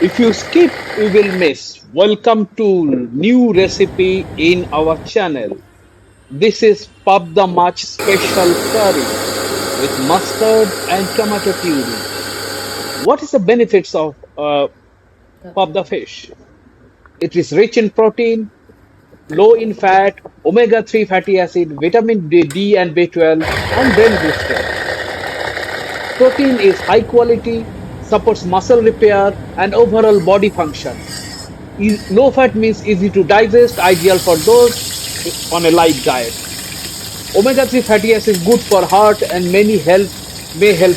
If you skip, you will miss. Welcome to new recipe in our channel. This is Pub the March special curry with mustard and tomato puree. What is the benefits of Pub the fish? It is rich in protein, low in fat, omega-3 fatty acid, vitamin D and B12, and brain booster. Protein is high quality, supports muscle repair and overall body function. Low fat means easy to digest, ideal for those on a light diet. Omega-3 fatty acids good for heart and may help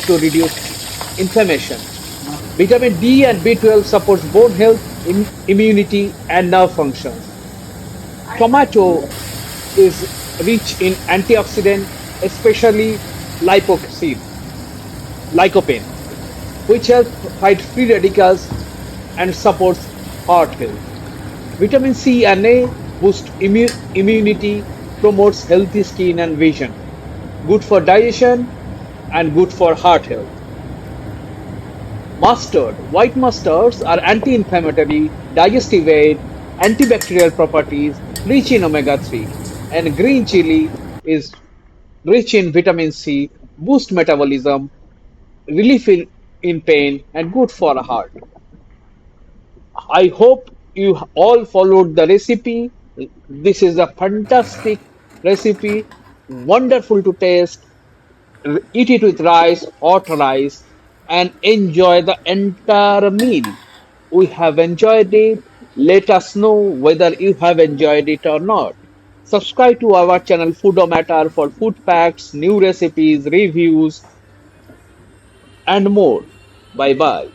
to reduce inflammation. Vitamin D and B12 supports bone health, immunity and nerve functions. Tomato is rich in antioxidant, especially lycopene, lycopene, which helps fight free radicals and supports heart health. Vitamin C and A boost immunity, promotes healthy skin and vision, good for digestion and good for heart health. Mustard. White mustards are anti-inflammatory, digestive aid, antibacterial properties, rich in omega-3. And green chili is rich in vitamin C, boost metabolism, relief in pain, and good for the heart. I hope you all followed the recipe. This is a fantastic recipe, wonderful to taste. Eat it with rice, hot rice, and enjoy the entire meal. We have enjoyed it. Let us know whether you have enjoyed it or not. Subscribe to our channel Foodomatter for food facts, new recipes, reviews, and more. Bye bye.